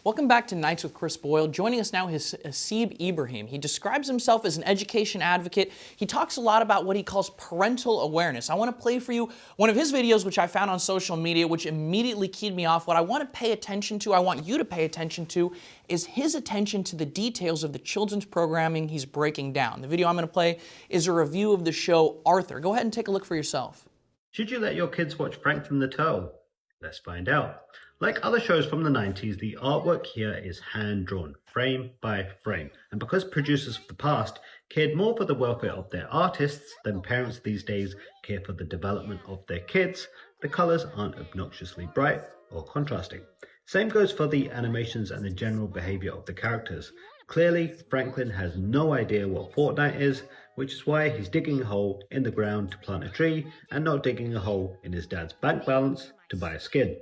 Welcome back to Nights with Chris Boyle. Joining us now is Hasib Ibrahim. He describes himself as an education advocate. He talks a lot about what he calls parental awareness. I want to play for you one of his videos, which I found on social media, which immediately keyed me off. What I want to pay attention to, I want you to pay attention to, is his attention to the details of the children's programming he's breaking down. The video I'm going to play is a review of the show Arthur. Go ahead and take a look for yourself. Should you let your kids watch Frank from the Turtle? Let's find out. Like other shows from the 90s, the artwork here is hand-drawn, frame by frame. And because producers of the past cared more for the welfare of their artists than parents these days care for the development of their kids, the colors aren't obnoxiously bright or contrasting. Same goes for the animations and the general behavior of the characters. Clearly, Franklin has no idea what Fortnite is, which is why he's digging a hole in the ground to plant a tree and not digging a hole in his dad's bank balance to buy a skin.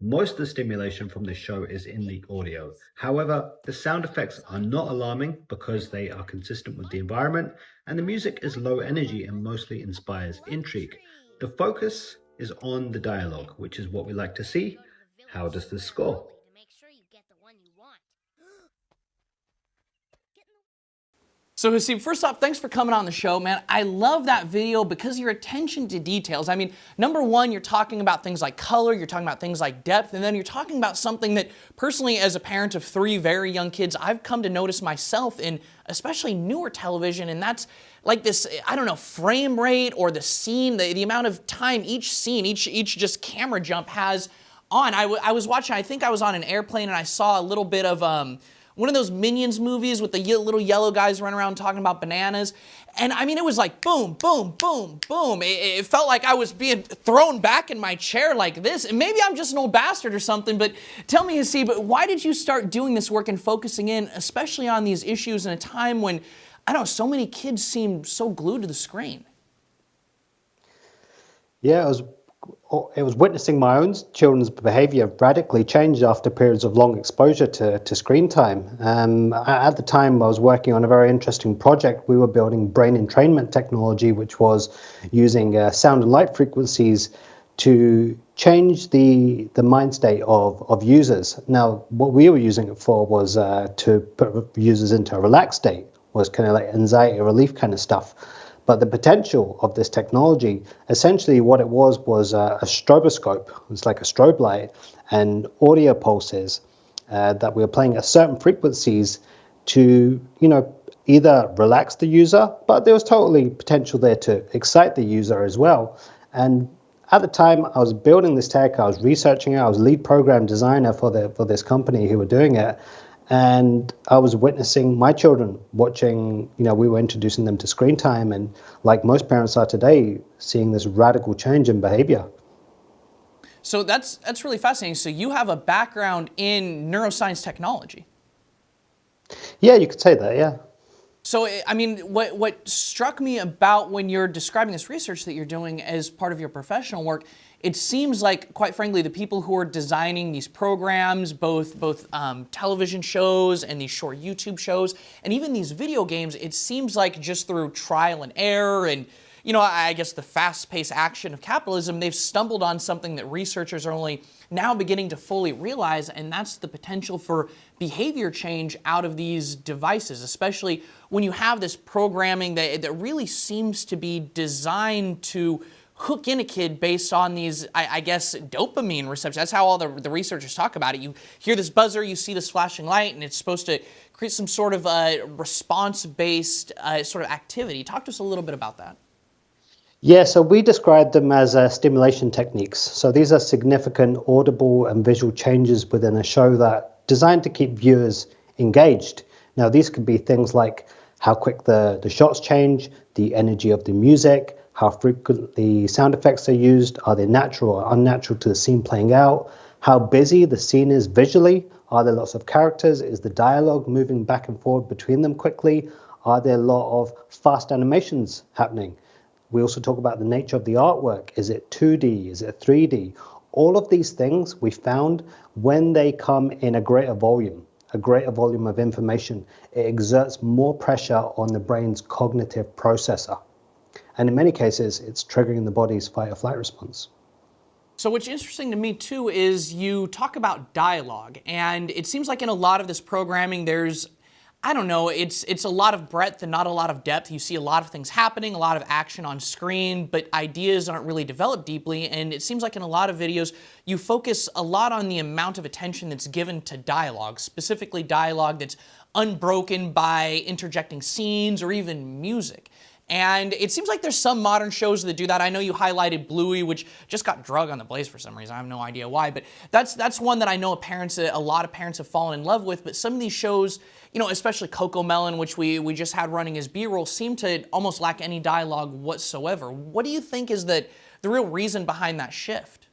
Most of the stimulation from this show is in the audio. However, the sound effects are not alarming because they are consistent with the environment, and the music is low energy and mostly inspires intrigue. The focus is on the dialogue, which is what we like to see. How does this score? So Hasib, first off, thanks for coming on the show, man. I love that video because your attention to details. I mean, number one, you're talking about things like color, you're talking about things like depth, and then you're talking about something that personally, as a parent of 3 very young kids, I've come to notice myself in especially newer television, and that's like this, I don't know, frame rate or the scene, the amount of time each scene, each just camera jump has on. I was watching, I think I was on an airplane and I saw a little bit of one of those Minions movies with the little yellow guys running around talking about bananas. And I mean, it was like boom, boom, boom, boom. It felt like I was being thrown back in my chair like this. And maybe I'm just an old bastard or something, but tell me, Hasib, why did you start doing this work and focusing in, especially on these issues in a time when, I don't know, so many kids seem so glued to the screen? Yeah, it was witnessing my own children's behavior radically change after periods of long exposure to screen time. At the time, I was working on a very interesting project. We were building brain entrainment technology, which was using sound and light frequencies to change the mind state of users. Now, what we were using it for was to put users into a relaxed state, was kind of like anxiety relief kind of stuff. But the potential of this technology, essentially what it was a stroboscope. It's like a strobe light and audio pulses that we were playing at certain frequencies to, either relax the user, but there was totally potential there to excite the user as well. And at the time I was building this tech, I was researching it, I was lead program designer for this company who were doing it. And I was witnessing my children watching, we were introducing them to screen time, and like most parents are today, seeing this radical change in behavior. So that's really fascinating. So you have a background in neuroscience technology. Yeah, you could say that, yeah. So, I mean, what struck me about when you're describing this research that you're doing as part of your professional work, it seems like, quite frankly, the people who are designing these programs, both television shows and these short YouTube shows, and even these video games, it seems like just through trial and error and, I guess the fast-paced action of capitalism, they've stumbled on something that researchers are only now beginning to fully realize, and that's the potential for behavior change out of these devices, especially when you have this programming that really seems to be designed to hook in a kid based on these, I guess, dopamine receptors. That's how all the researchers talk about it. You hear this buzzer, you see this flashing light, and it's supposed to create some sort of response-based sort of activity. Talk to us a little bit about that. Yeah, so we describe them as stimulation techniques. So these are significant audible and visual changes within a show that designed to keep viewers engaged. Now, these could be things like how quick the shots change, the energy of the music, how frequently sound effects are used, are they natural or unnatural to the scene playing out, how busy the scene is visually, are there lots of characters, is the dialogue moving back and forward between them quickly, are there a lot of fast animations happening. We also talk about the nature of the artwork. Is it 2D? Is it 3D? All of these things we found when they come in a greater volume of information, it exerts more pressure on the brain's cognitive processor. And in many cases, it's triggering the body's fight or flight response. So what's interesting to me too is you talk about dialogue, and it seems like in a lot of this programming there's, I don't know, it's a lot of breadth and not a lot of depth. You see a lot of things happening, a lot of action on screen, but ideas aren't really developed deeply, and it seems like in a lot of videos you focus a lot on the amount of attention that's given to dialogue, specifically dialogue that's unbroken by interjecting scenes or even music. And it seems like there's some modern shows that do that. I know you highlighted Bluey, which just got drug on the Blaze for some reason. I have no idea why, but that's one that I know a lot of parents have fallen in love with. But some of these shows, you know, especially Coco Melon, which we just had running as B-roll, seem to almost lack any dialogue whatsoever. What do you think is the real reason behind that shift?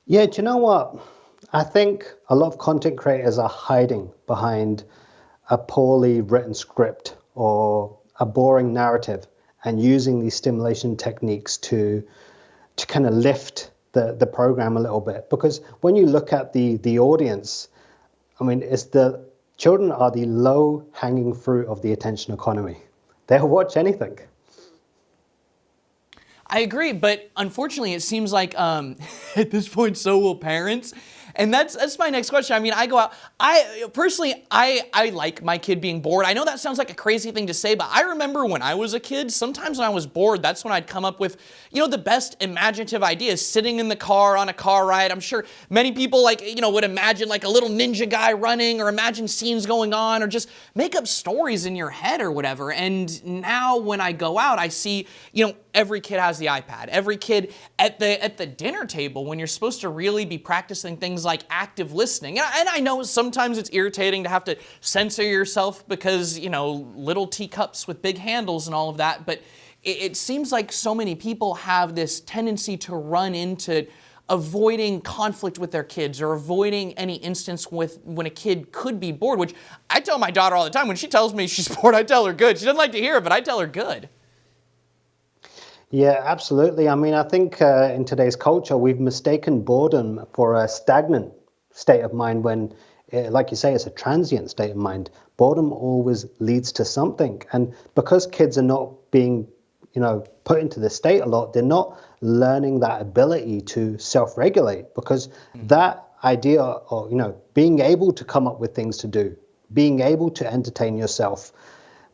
Yeah, do you know what? I think a lot of content creators are hiding behind a poorly written script or a boring narrative and using these stimulation techniques to kind of lift the program a little bit. Because when you look at the audience, I mean, it's the children are the low-hanging fruit of the attention economy. They'll watch anything. I agree, but unfortunately it seems like at this point so will parents. And that's my next question. I mean, I go out, I personally like my kid being bored. I know that sounds like a crazy thing to say, but I remember when I was a kid, sometimes when I was bored, that's when I'd come up with, you know, the best imaginative ideas, sitting in the car on a car ride. I'm sure many people would imagine like a little ninja guy running, or imagine scenes going on, or just make up stories in your head or whatever. And now when I go out, I see, every kid has the iPad. Every kid at the dinner table, when you're supposed to really be practicing things like active listening. And I know sometimes it's irritating to have to censor yourself because, little teacups with big handles and all of that, but it seems like so many people have this tendency to run into avoiding conflict with their kids or avoiding any instance when a kid could be bored, which I tell my daughter all the time. When she tells me she's bored, I tell her good. She doesn't like to hear it, but I tell her good. Yeah, absolutely. I mean, I think in today's culture, we've mistaken boredom for a stagnant state of mind when, like you say, it's a transient state of mind. Boredom always leads to something. And because kids are not being, put into this state a lot, they're not learning that ability to self-regulate, because that idea of, being able to come up with things to do, being able to entertain yourself,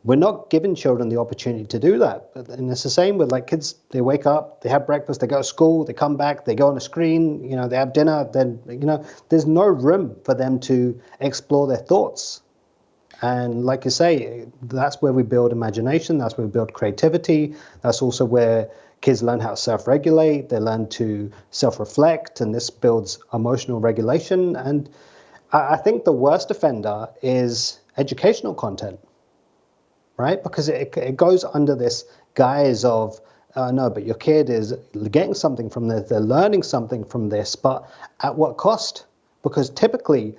we're not giving children the opportunity to do that. And it's the same with like kids. They wake up, they have breakfast, they go to school, they come back, they go on a screen, they have dinner. Then, there's no room for them to explore their thoughts. And like you say, that's where we build imagination. That's where we build creativity. That's also where kids learn how to self-regulate. They learn to self-reflect, and this builds emotional regulation. And I think the worst offender is educational content. Right? Because it goes under this guise of, no, but your kid is getting something from this, they're learning something from this, but at what cost? Because typically,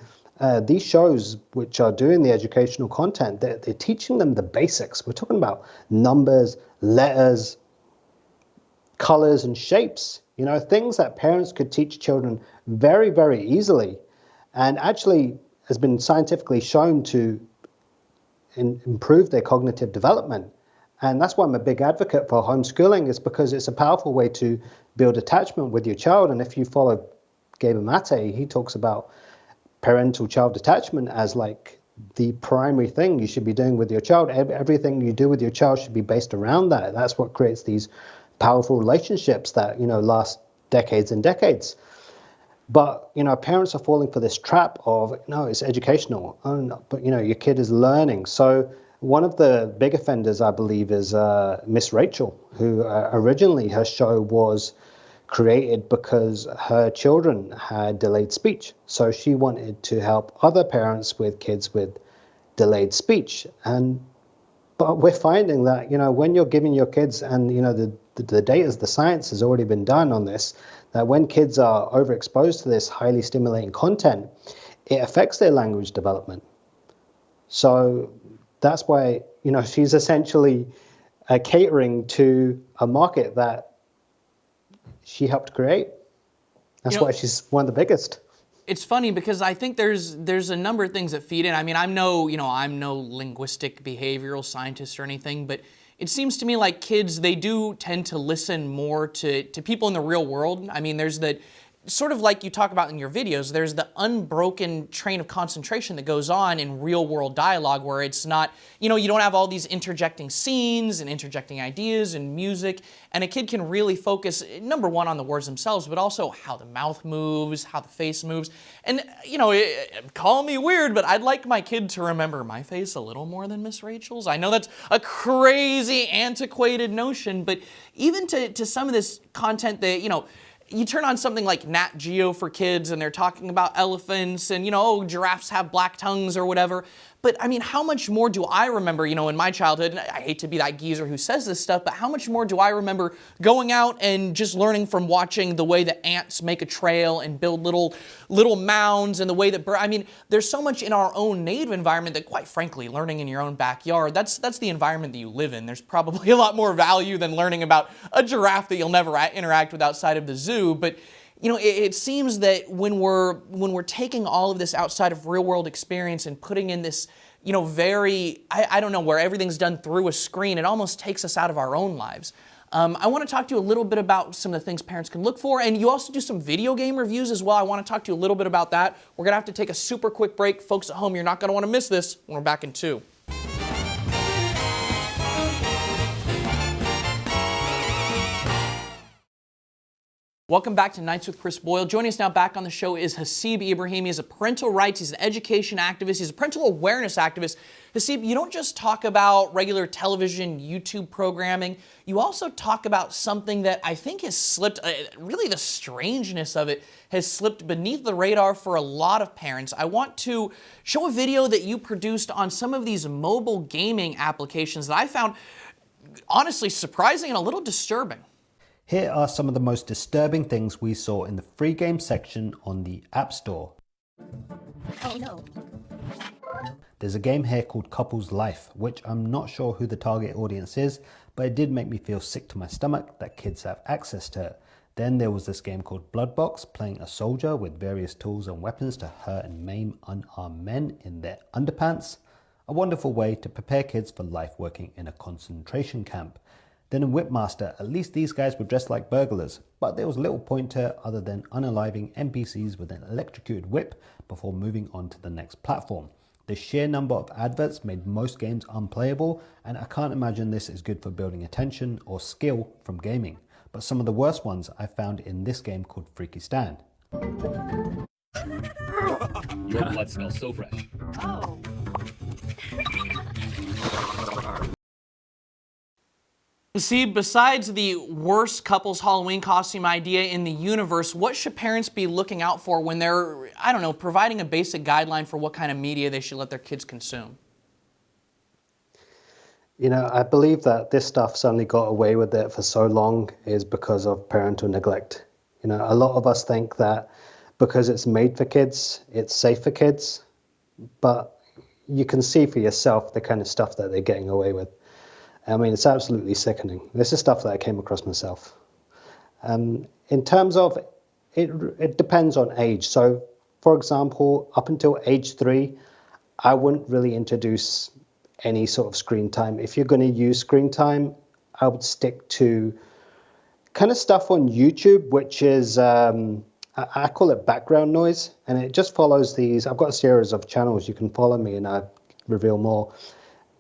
these shows which are doing the educational content, they're teaching them the basics. We're talking about numbers, letters, colors, and shapes, things that parents could teach children very, very easily, and actually has been scientifically shown to improve their cognitive development. And that's why I'm a big advocate for homeschooling, is because it's a powerful way to build attachment with your child. And if you follow Gaber Mate, he talks about parental child attachment as like the primary thing you should be doing with your child. Everything you do with your child should be based around that. That's what creates these powerful relationships that, last decades and decades. But, parents are falling for this trap of, no, it's educational. Oh, no, but, your kid is learning. So one of the big offenders, I believe, is Miss Rachel, who originally her show was created because her children had delayed speech. So she wanted to help other parents with kids with delayed speech. But we're finding that, when you're giving your kids, and, the data, the science has already been done on this, that when kids are overexposed to this highly stimulating content, it affects their language development. So that's why, she's essentially catering to a market that she helped create. That's why she's one of the biggest. It's funny because I think there's a number of things that feed in. I mean, I'm no linguistic behavioral scientist or anything, but it seems to me like kids, they do tend to listen more to people in the real world. I mean, there's the, sort of like you talk about in your videos, there's the unbroken train of concentration that goes on in real world dialogue where it's not, you don't have all these interjecting scenes and interjecting ideas and music, and a kid can really focus, number one, on the words themselves, but also how the mouth moves, how the face moves. And, call me weird, but I'd like my kid to remember my face a little more than Miss Rachel's. I know that's a crazy, antiquated notion, but even to some of this content that, you turn on something like Nat Geo for kids and they're talking about elephants and, giraffes have black tongues or whatever. But I mean, how much more do I remember, in my childhood, and I hate to be that geezer who says this stuff, but how much more do I remember going out and just learning from watching the way that ants make a trail and build little mounds and the way that there's so much in our own native environment that, quite frankly, learning in your own backyard, that's the environment that you live in. There's probably a lot more value than learning about a giraffe that you'll never interact with outside of the zoo. But it seems that when we're taking all of this outside of real world experience and putting in this, very, I don't know, where everything's done through a screen, it almost takes us out of our own lives. I want to talk to you a little bit about some of the things parents can look for, and you also do some video game reviews as well. I want to talk to you a little bit about that. We're going to have to take a super quick break. Folks at home, you're not going to want to miss this when we're back in 2. Welcome back to Nights with Chris Boyle. Joining us now back on the show is Hasib Ibrahim. He's a parental rights, he's an education activist, he's a parental awareness activist. Hasib, you don't just talk about regular television, YouTube programming. You also talk about something that I think has slipped, really the strangeness of it has slipped beneath the radar for a lot of parents. I want to show a video that you produced on some of these mobile gaming applications that I found honestly surprising and a little disturbing. Here are some of the most disturbing things we saw in the free game section on the App Store. Oh no. There's a game here called Couples Life, which I'm not sure who the target audience is, but it did make me feel sick to my stomach that kids have access to it. Then there was this game called Blood Box, playing a soldier with various tools and weapons to hurt and maim unarmed men in their underpants. A wonderful way to prepare kids for life working in a concentration camp. Then in Whipmaster, at least these guys were dressed like burglars, but there was little point to it other than unaliving NPCs with an electrocuted whip before moving on to the next platform. The sheer number of adverts made most games unplayable, and I can't imagine this is good for building attention or skill from gaming. But some of the worst ones I found in this game called Freaky Stan. Your blood smells so fresh. Oh. See, besides the worst couples Halloween costume idea in the universe, what should parents be looking out for when they're, providing a basic guideline for what kind of media they should let their kids consume? I believe that this stuff's only got away with it for so long is because of parental neglect. A lot of us think that because it's made for kids, it's safe for kids, but you can see for yourself the kind of stuff that they're getting away with. I mean, it's absolutely sickening. This is stuff that I came across myself. In terms of, it depends on age. So, for example, up until age 3, I wouldn't really introduce any sort of screen time. If you're going to use screen time, I would stick to kind of stuff on YouTube, which is, I call it background noise. And it just follows these, I've got a series of channels. You can follow me and I reveal more.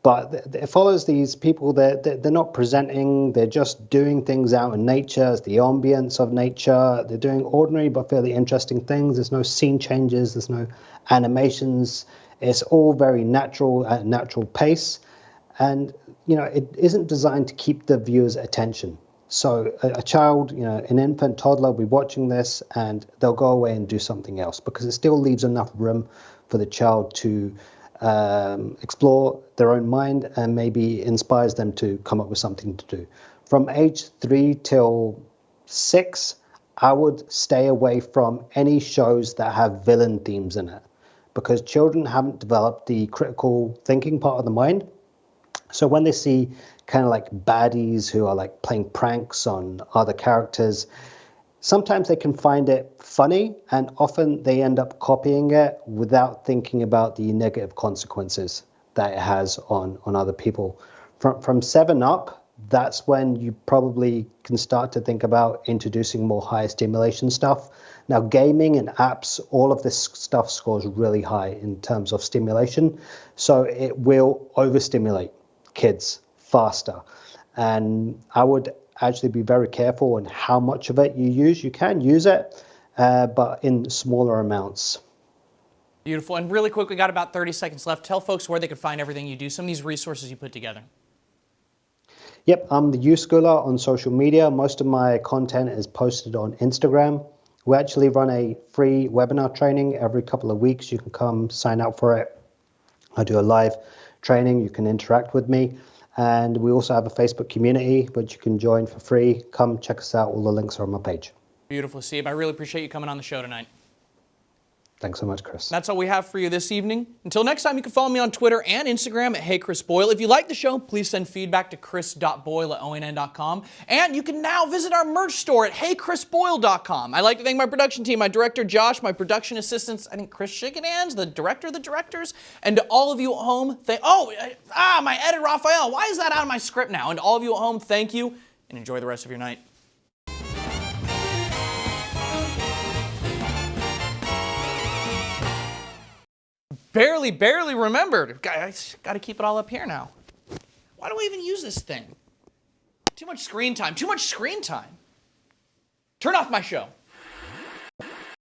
But it follows these people that they're not presenting, they're just doing things out in nature. It's the ambience of nature. They're doing ordinary but fairly interesting things. There's no scene changes, there's no animations. It's all very natural at a natural pace. And, it isn't designed to keep the viewer's attention. So a child, an infant, toddler will be watching this and they'll go away and do something else because it still leaves enough room for the child to explore their own mind and maybe inspires them to come up with something to do. From age 3 till 6, I would stay away from any shows that have villain themes in it because children haven't developed the critical thinking part of the mind. So when they see kind of like baddies who are like playing pranks on other characters, sometimes they can find it funny and often they end up copying it without thinking about the negative consequences that it has on other people. From 7 up, that's when you probably can start to think about introducing more higher stimulation stuff. Now, gaming and apps, all of this stuff scores really high in terms of stimulation. So it will overstimulate kids faster. And I would actually be very careful on how much of it you use. You can use it, but in smaller amounts. Beautiful. And really quick, we got about 30 seconds left. Tell folks where they could find everything you do, some of these resources you put together. Yep, I'm the Uschooler on social media. Most of my content is posted on Instagram. We actually run a free webinar training every couple of weeks. You can come sign up for it. I do a live training. You can interact with me. And we also have a Facebook community, which you can join for free. Come check us out. All the links are on my page. Beautiful, Steve. I really appreciate you coming on the show tonight. Thanks so much, Chris. That's all we have for you this evening. Until next time, you can follow me on Twitter and Instagram at HeyChrisBoyle. If you like the show, please send feedback to chris.boyle@onn.com. And you can now visit our merch store at heychrisboyle.com. I'd like to thank my production team, my director Josh, my production assistants, I think Chris Shickenhands, the director of the directors, and to all of you at home, my editor Raphael, why is that out of my script now? And to all of you at home, thank you, and enjoy the rest of your night. Barely remembered. I got to keep it all up here now. Why do I even use this thing? Too much screen time. Turn off my show.